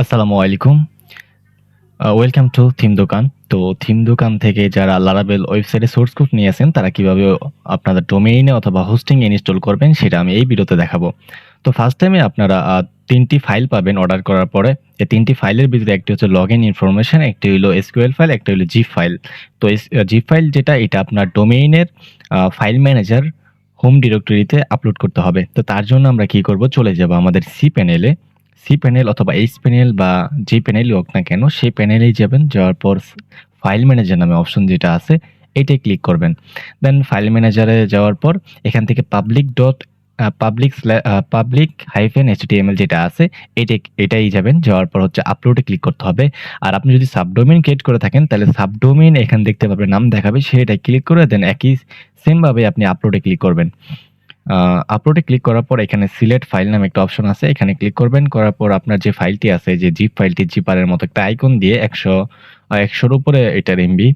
আসসালামু আলাইকুম। Welcome to theme দোকান। তো থিম দোকান থেকে যারা লারাবেল ওয়েবসাইটে সোর্স কোড নিয়েছেন তারা কিভাবে আপনাদের ডোমেইনে অথবা হোস্টিং ইনস্টল করবেন সেটা আমি এই ভিডিওতে দেখাবো। তো ফার্স্ট টাইমে আপনারা ৩ টি ফাইল পাবেন অর্ডার করার পরে। এই ৩ টি ফাইলের ভিতরে একটি হচ্ছে লগইন ইনফরমেশন, একটি হইলো এসকিউএল ফাইল, একটা হইলো জিপ ফাইল। তো জিপ ফাইল যেটা এটা আপনার ডোমেইনের ফাইল ম্যানেজার হোম ডিরেক্টরিতে আপলোড করতে হবে। তো তার জন্য আমরা কি করব, চলে যাব আমাদের সি প্যানেলে। সি প্যানেল অথবা এইচ প্যানেল বা যে প্যানেলই হোক না কেন, সেই প্যানেলেই যাবেন। যাওয়ার পর ফাইল ম্যানেজার নামে অপশন যেটা আছে এটাই ক্লিক করবেন। দেন ফাইল ম্যানেজারে যাওয়ার পর এখান থেকে পাবলিক হাইফেন এইচটিএমএল যেটা আছে এটাই যাবেন। যাওয়ার পর হচ্ছে আপলোডে ক্লিক করতে হবে। আর আপনি যদি সাবডোমেইন ক্রিয়েট করে থাকেন তাহলে সাবডোমেইন এখান দেখতে পাবেন নাম দেখাবে, সেটাই ক্লিক করে দেন একই সেমভাবে আপনি আপলোডে ক্লিক করবেন। আপলোডে ক্লিক করার পর এখানে সিলেক্ট ফাইল নামে একটা অপশন আছে, এখানে ক্লিক করবেন। করার পর আপনার যে ফাইলটি আছে, যে জিপ ফাইলটি জিপারের মতো একটা আইকন দিয়ে ১০০ র উপরে এটার এমবি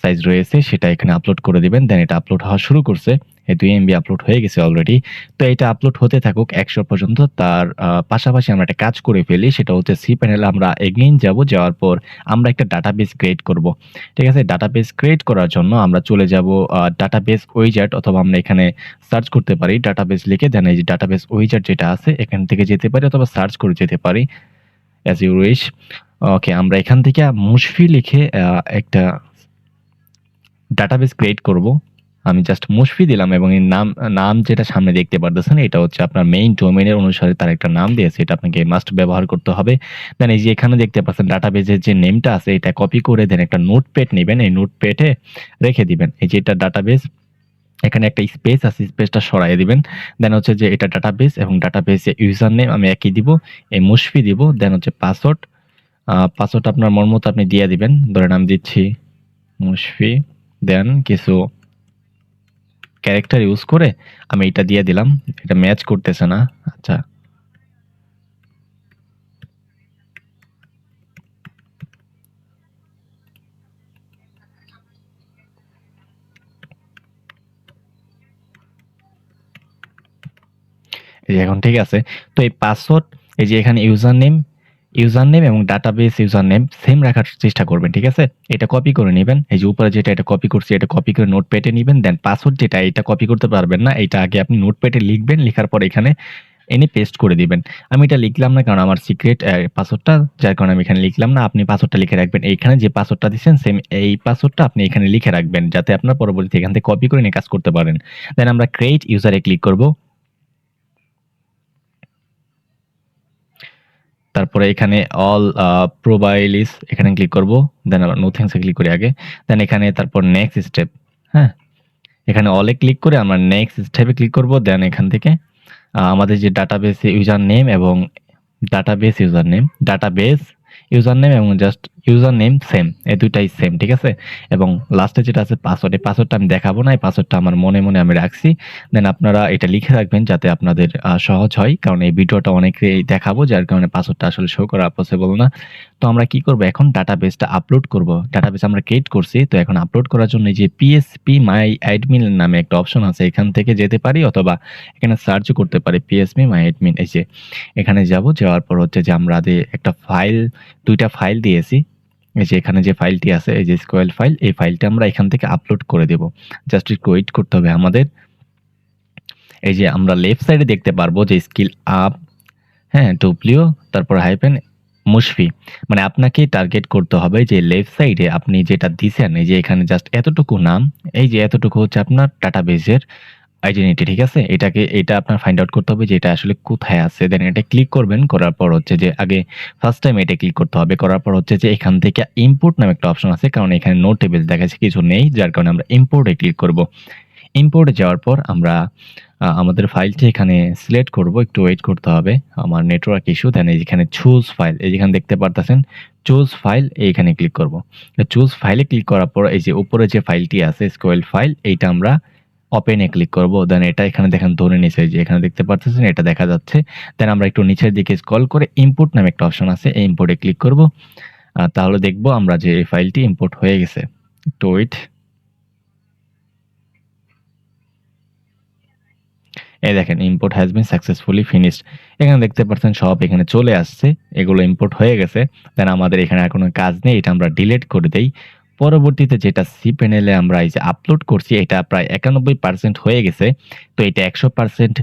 সাইজ রয়েছে সেটা এখানে আপলোড করে দিবেন। দেন এটা আপলোড হওয়া শুরু করছে। এই ২ এমবি আপলোড হয়ে গেছে অলরেডি। তো এটা আপলোড হতে থাকুক ১০০ পর্যন্ত। তার পাশাপাশি আমরা একটা কাজ করে ফেলি, সেটা হচ্ছে সি প্যানেলে আমরা এগেইন যাব। যাওয়ার পর আমরা একটা ডাটাবেস ক্রিয়েট করব। ঠিক আছে? ডাটাবেস ক্রিয়েট করার জন্য আমরা চলে যাব ডাটাবেস উইজার্ড, অথবা আমরা এখানে সার্চ করতে পারি ডাটাবেস লিখে। দেন এই যে ডাটাবেস উইজার্ড যেটা আছে এখান থেকে যেতে পারি, অথবা সার্চ করে যেতে পারি, অ্যাজ ইউ উইশ। ওকে, আমরা এখান থেকে মুশফি লিখে একটা ডাটাবেস ক্রিয়েট করব। আমি জাস্ট মুশফি দিলাম এবং এই নাম যেটা সামনে দেখতে পারতেছেন এটা হচ্ছে আপনার মেইন ডোমেইনের অনুসারে তার একটা নাম দিয়েছে, এটা আপনাকে মাস্ট ব্যবহার করতে হবে। দেন এই যে এখানে দেখতে পাচ্ছেন ডাটাবেসের যে নেমটা আছে এটা কপি করে দেন একটা নোটপ্যাড নেবেন, এই নোটপ্যাডে রেখে দিবেন। এই যে এটা ডাটাবেস, এখানে একটা স্পেস আছে, স্পেসটা সরাইয়ে দিবেন। দেন হচ্ছে যে এটা ডাটাবেস, এবং ডাটাবেসে ইউজার নেম আমি একই দিব, এই মুশফি দিব। দেন হচ্ছে পাসওয়ার্ড, পাসওয়ার্ড আপনার মন মতো আপনি দিয়ে দিবেন। ধরেন আমি দিচ্ছি মুশফি। দেন কিছু ক্যারেক্টার ইউজ করে আমি এটা দিয়ে দিলাম। এটা ম্যাচ করতেছে না। আচ্ছা, এই যে এখন ঠিক আছে। তো এই পাসওয়ার্ড, এই যে এখানে ইউজার নেম এবং ডাটাবেস ইউজার নেম সেম রাখার চেষ্টা করবেন। ঠিক আছে? এটা কপি করে নিবেন। এই যে উপরে যেটা এটা কপি করছি, এটা কপি করে নোটপ্যাডে নিবেন। দেন পাসওয়ার্ড যেটা এটা কপি করতে পারবেন না, এটা আগে আপনি নোটপ্যাডে লিখবেন। লিখার পর এখানে এনে পেস্ট করে দিবেন। আমি এটা লিখলাম না কারণ আমার সিক্রেট পাসওয়ার্ডটা, যার কারণে আমি এখানে লিখলাম না। আপনি পাসওয়ার্ডটা লিখে রাখবেন। এইখানে যে পাসওয়ার্ডটা দিচ্ছেন সেম এই পাসওয়ার্ডটা আপনি এখানে লিখে রাখবেন, যাতে আপনার পরবর্তীতে এখান থেকে কপি করে নিয়ে কাজ করতে পারেন। দেন আমরা ক্রিয়েট ইউজারে ক্লিক করব। তারপরে এখানে অল প্রোবাইলিস এখানে ক্লিক করব। দেন আবার নো থ্যাঙ্কস এ ক্লিক করি আগে। দেন এখানে তারপর নেক্সট স্টেপ, হ্যাঁ? এখানে অলে ক্লিক করে আমরা নেক্সট স্টেপে ক্লিক করব। দেন এখান থেকে আমাদের যে ডাটাবেস ইউজার নেম এবং ডাটাবেস ইউজার নেম এবং জাস্ট ইউজার নেম সেম, এই দুইটাই সেম। ঠিক আছে? এবং লাস্টে যেটা আছে পাসওয়ার্ড, এই পাসওয়ার্ডটা আমি দেখাবো না, এই পাসওয়ার্ডটা আমার মনে মনে আমি রাখছি। দেন আপনারা এটা লিখে রাখবেন যাতে আপনাদের সহজ হয়, কারণ এই ভিডিওটা অনেকেই দেখাবো, যার কারণে পাসওয়ার্ডটা আসলে শো করা পসিবল না। তো আমরা কি করব, এখন ডাটাবেসটা আপলোড করব। ডাটাবেস আমরা ক্রিয়েট করছি, তো এখন আপলোড করার জন্য এই যে পিএসপি মাই অ্যাডমিন নামে একটা অপশন আছে, এখান থেকে যেতে পারি, অথবা এখানে সার্চও করতে পারি পিএসপি মাই অ্যাডমিন। এই যে এখানে যাব। যাওয়ার পর হচ্ছে যে আমরা একটা ফাইল, ২ টা ফাইল দিয়েছি। এই যে এখানে যে ফাইলটি আছে, এই যে স্কোয়েল ফাইল, এই ফাইলটা আমরা এখান থেকে আপলোড করে দেব। জাস্ট একটু ওয়েট করতে হবে আমাদের। এই যে আমরা লেফট সাইডে দেখতে পারবো যে স্কিল আপ, হ্যাঁ, ডব্লিউ, তারপর হাইফেন মুশফি। মানে আপনাকে টার্গেট করতে হবে যে লেফট সাইডে আপনি যেটা দিছেন, এই যে এখানে জাস্ট এতটুকু নাম, এই যে এতটুকু হচ্ছে আপনার ডাটাবেসের আইডেন্টিটি। ঠিক আছে? এটা আপনার ফাইন্ড আউট করতে হবে যে এটা আসলে কোথায় আছে। দেন এটা ক্লিক করবেন। করার পর হচ্ছে যে আগে ফার্স্ট টাইম এটা ক্লিক করতে হবে। করার পর হচ্ছে যে এখান থেকে ইম্পোর্ট নামে একটা অপশন আছে, কারণ এখানে নো টেবল দেখাচ্ছে, কিছু নেই, যার কারণে আমরা ইম্পোর্টে ক্লিক করব। ইম্পোর্টে যাওয়ার পর আমরা আমাদের ফাইলটি এখানে সিলেক্ট করব। একটু ওয়েট করতে হবে, আমার নেটওয়ার্ক ইস্যু। দেন এখানে চুজ ফাইল, এই যেখানে দেখতে পারতেছেন চুজ ফাইল, এইখানে ক্লিক করব। চুজ ফাইলে ক্লিক করার পর এই যে উপরে যে ফাইলটি আছে স্কোয়েল ফাইল, এইটা আমরা ওপেনে ক্লিক করব। দেন এটা এখানে দেখেন ধরে নিচে, যে এখানে দেখতে পারতেছেন এটা দেখা যাচ্ছে। দেন আমরা একটু নিচের দিকে স্ক্রল করে ইম্পোর্ট নামে একটা অপশন আছে, এই ইম্পোর্টে ক্লিক করব। তাহলে দেখব আমরা যে এই ফাইলটি ইম্পোর্ট হয়ে গেছে। একটু ওয়েট। এই দেখেন import has been successfully finished. এখানে দেখতে পাচ্ছেন সব এখানে চলে আসছে। এগুলো ইম্পোর্ট হয়ে গেছে। দেন আমাদের এখানে আর কোনো কাজ নেই। এটা আমরা ডিলিট করে দেই। পরবর্তীতে যেটা cPanel এ আমরা এই যে আপলোড করছি এটা প্রায় 91% হয়ে গেছে। তো এটা 100%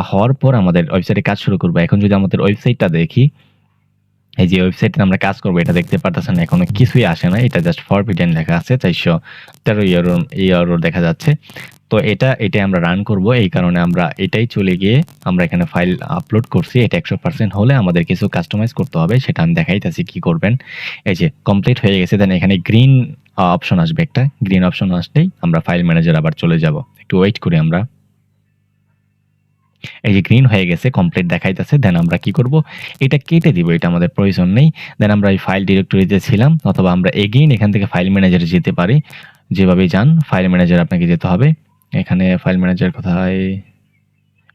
হওয়ার পর আমাদের ওয়েবসাইটে কাজ শুরু করব। এখন যদি আমাদের ওয়েবসাইটটা দেখি, এই যে ওয়েবসাইটে আমরা কাজ করব এটা দেখতে পারতেছেন এখনো কিছুই আসে না। এটা জাস্ট ফরবিডেন লেখা আছে 413 এরর দেখা যাচ্ছে। তো এটাই আমরা রান করব। এই কারণে আমরা এটাই চলে গিয়ে আমরা এখানে ফাইল আপলোড করছি। এটা 100% হলে আমাদের কিছু কাস্টমাইজ করতে হবে। সেটা আমি দেখাইতেছি কি করবেন। এই যে কমপ্লিট হয়ে গেছে। দেন এখানে গ্রিন অপশন আসবে একটা। গ্রিন অপশন আসলেই আমরা ফাইল ম্যানেজার আবার চলে যাব। একটু ওয়েট করি আমরা। এই যে গ্রিন হয়ে গেছে, কমপ্লিট দেখাইতেছে। দেন আমরা কি করব? এটা কেটে দিব। এটা আমাদের প্রয়োজন নেই। দেন আমরা এই ফাইল ডিরেক্টরিতে ছিলাম অথবা আমরা এগেইন এখান থেকে ফাইল ম্যানেজারে যেতে পারি। যেভাবেই যান ফাইল ম্যানেজারে আপনাকে যেতে হবে। এখানে ফাইল ম্যানেজার কোথায়?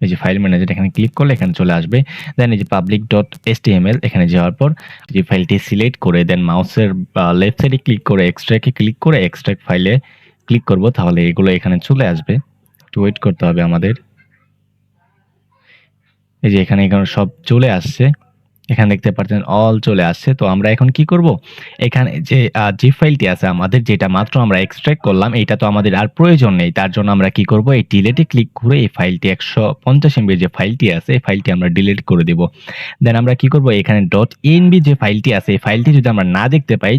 এই যে ফাইল ম্যানেজার এখানে ক্লিক করলে এখানে চলে আসবে। দেন এই যে public.html এখানে যাওয়ার পর যে ফাইলটি সিলেক্ট করে দেন মাউসের লেফট সাইডে ক্লিক করে এক্সট্রাক্টে ক্লিক করে এক্সট্রাক্ট ফাইলে ক্লিক করব। তাহলে এগুলো এখানে চলে আসবে। একটু ওয়েট করতে হবে আমাদের। এই যে এখানে সব চলে আসছে। এখানে দেখতে পাচ্ছেন অল চলে আসছে। তো আমরা এখন কি করব? এখানে যে জিপ ফাইলটি আছে আমাদের যেটা মাত্র আমরা এক্সট্রাক্ট করলাম এটা তো আমাদের আর প্রয়োজন নেই। তার জন্য আমরা কি করব? এই ডিলিটে ক্লিক করে এই ফাইলটি 150 এমবি যে ফাইলটি আছে এই ফাইলটি আমরা ডিলিট করে দেব। দেন আমরা কি করব? এখানে .env যে ফাইলটি আছে এই ফাইলটি যদি আমরা না দেখতে পাই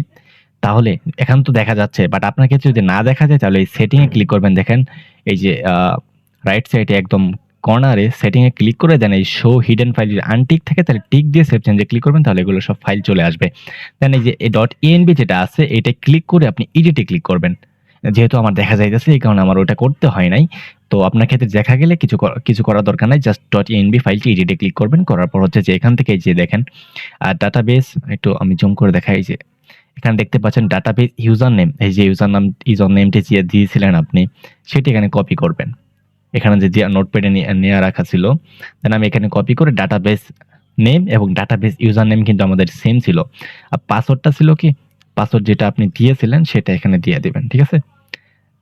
তাহলে এখানে তো দেখা যাচ্ছে বাট আপনার ক্ষেত্রে যদি না দেখা যায় তাহলে এই সেটিং এ ক্লিক করবেন। দেখেন এই যে রাইট সাইডে একদম কর্নারে সেটিং এ ক্লিক করে দেন এই শো হিডেন ফাইল যদি আনটিক থাকে তাহলে টিক দিয়ে সেভ চেঞ্জে ক্লিক করবেন তাহলে এগুলো সব ফাইল চলে আসবে। দেন এই যে .env যেটা আছে এটা ক্লিক করে আপনি এডিটে ক্লিক করবেন। যেহেতু আমার দেখা যাইতেছে এই কারণে আমার ওটা করতে হয় নাই। তো আপনার ক্ষেত্রে দেখা গেলে কিছু করার দরকার নাই। জাস্ট .env ফাইলটি এডিটে ক্লিক করবেন। করার পর হচ্ছে যে এখান থেকে এই যে দেখেন ডাটাবেস একটু আমি জুম করে দেখাই যে এখানে দেখতে পাচ্ছেন ডাটাবেস ইউজার নেম। এই যে ইউজার নেমটি যে দিয়েছিলেন আপনি সেটি এখানে কপি করবেন। এখানে যে নোটপ্যাডে নেওয়া রাখা ছিল। দেন আমি এখানে কপি করে ডাটাবেস নেম এবং ডাটাবেস ইউজার নেম কিন্তু আমাদের সেম ছিল। আর পাসওয়ার্ডটা ছিল কি? পাসওয়ার্ড যেটা আপনি দিয়েছিলেন সেটা এখানে দিয়ে দিবেন। ঠিক আছে?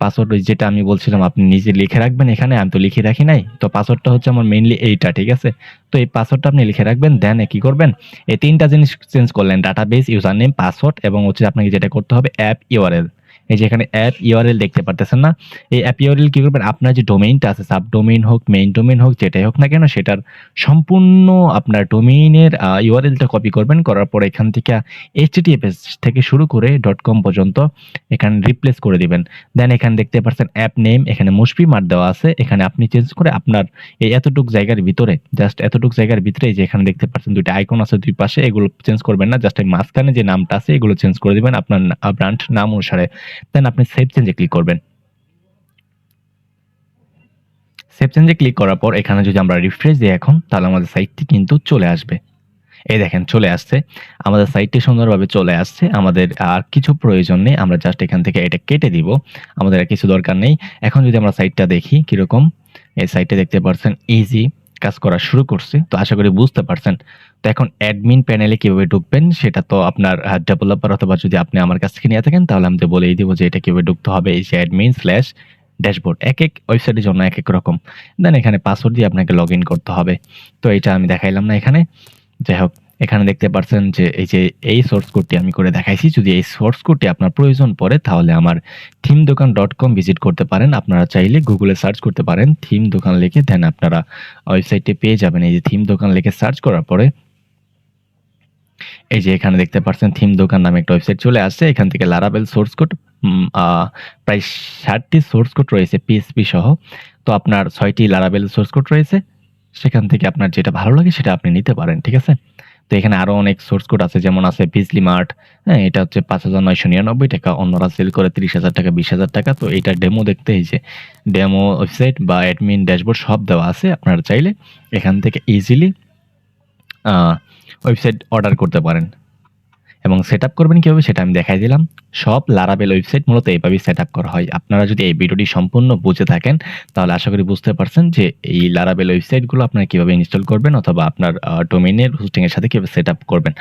পাসওয়ার্ড ওই যেটা আমি বলছিলাম আপনি নিজে লিখে রাখবেন এখানে। আমি তো লিখে রাখি নাই। তো পাসওয়ার্ডটা হচ্ছে আমার মেইনলি এইটা। ঠিক আছে? তো এই পাসওয়ার্ডটা আপনি লিখে রাখবেন। দেন কি করবেন? এই ৩ টা জিনিস চেঞ্জ করলেন। ডাটাবেস, ইউজার নেম, পাসওয়ার্ড এবং হচ্ছে আপনাকে যেটা করতে হবে অ্যাপ ইউআরএল। এই যে এখানে অ্যাপ ইউআরএল দেখতে পারতেছেন না? এই অ্যাপ ইউআরএল কি করবেন? আপনার যে ডোমেইনটা আছে সাবডোমেইন হোক, মেইন ডোমেইন হোক যেটাই হোক না কেন সেটার সম্পূর্ণ আপনার ডোমেইনের ইউআরএলটা কপি করবেন। করার পর এখান থেকে https থেকে শুরু করে .com পর্যন্ত এখানে রিপ্লেস করে দিবেন। দেন এখানে দেখতে পাচ্ছেন অ্যাপ নেম এখানে মুশফি মার্ক দেওয়া আছে। এখানে আপনি চেঞ্জ করে আপনার এই এতটুক জায়গার ভিতরে জাস্ট এতটুক জায়গার ভিতরে যে এখানে দেখতে পাচ্ছেন ২ টা আইকন আছে ২ পাশে এগুলো চেঞ্জ করবেন না। জাস্ট এই মাঝখানে যে নামটা আছে এগুলো চেঞ্জ করে দিবেন আপনার ব্র্যান্ড নাম অনুসারে। দেন আপনি সেভ চেঞ্জে ক্লিক করবেন। সেভ চেঞ্জে ক্লিক করার পর এখানে যদি আমরা রিফ্রেশ দিই এখন তাহলে আমাদের সাইটটি কিন্তু চলে আসবে। এই দেখেন চলে আসছে। আমাদের সাইটটি সুন্দরভাবে চলে আসছে। আমাদের আর কিছু প্রয়োজন নেই। আমরা জাস্ট এখান থেকে এটা কেটে দিব। আমাদের আর কিছু দরকার নেই। এখন যদি আমরা সাইটটা দেখি কিরকম? এই সাইটে দেখতে পাচ্ছেন ইজি কাজ করা শুরু করছে। তো আশা করি বুঝতে পারছেন। তো এখন অ্যাডমিন প্যানেলে কিভাবে ঢুকবেন সেটা তো আপনার ডেভেলপার অথবা যদি আপনি আমার কাছ থেকে নিয়ে থাকেন তাহলে আমি তো বলেই দিব যে এটা কিভাবে ঢুকতে হবে। এই যে admin/ড্যাশবোর্ড একেক ওয়েবসাইটের জন্য একেক রকম। দেন এখানে পাসওয়ার্ড দিয়ে আপনাকে লগইন করতে হবে। তো এটা আমি দেখাইলাম না এখানে। যাই হোক এখানে দেখতে পাচ্ছেন যে এই সোর্স কোডটি আমি করে দেখাইছি। যদি এই সোর্স কোডটি আপনার প্রয়োজন পড়ে তাহলে আমার themedokan.com ভিজিট করতে পারেন। আপনারা চাইলে গুগলে সার্চ করতে পারেন থিম দোকান লিখে। দেন আপনারা ওয়েবসাইটটি পেয়ে যাবেন। এই যে থিম দোকান লিখে সার্চ করার পরে এই যে এখানে দেখতে পাচ্ছেন থিম দোকান নামে একটা ওয়েবসাইট চলে আসছে। এখান থেকে লারাভেল সোর্স কোড প্রায় ৬০টি সোর্স কোড রয়েছে পিএইচপি সহ। তো আপনার ৬টি লারাভেল সোর্স কোড রয়েছে। সেখান থেকে আপনার যেটা ভালো লাগে সেটা আপনি নিতে পারেন। ঠিক আছে? তো এখানে আরো অনেক সোর্স কোড আছে যেমন আছে বিজলি মার্ট। হ্যাঁ, এটা হচ্ছে ৳৫,৯৯৯ ওনারা সেল করে ৳৩০,০০০ ৳২০,০০০। তো এইটার ডেমো দেখতে এই যে ডেমো ওয়েবসাইট বা অ্যাডমিন ড্যাশবোর্ড সব দেওয়া আছে। আপনারা চাইলে এখান থেকে ইজিলি আ ওয়েবসাইট অর্ডার করতে পারেন। এবং সেটআপ করবেন কিভাবে সেটা আমি দেখাই দিলাম। সব লারাভেল ওয়েবসাইট মূলত এভাবেই সেটআপ করা হয়। আপনারা যদি এই ভিডিওটি সম্পূর্ণ বুঝে থাকেন তাহলে আশা করি বুঝতে পারছেন যে এই লারাভেল ওয়েবসাইটগুলো আপনারা কিভাবে ইনস্টল করবেন অথবা আপনার ডোমেইনের হোস্টিং এর সাথে কিভাবে সেটআপ করবেন।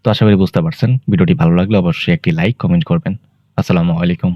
তো আশা করি বুঝতে পারছেন। ভিডিওটি ভালো লাগলে অবশ্যই একটি লাইক কমেন্ট করবেন। আসসালামু আলাইকুম।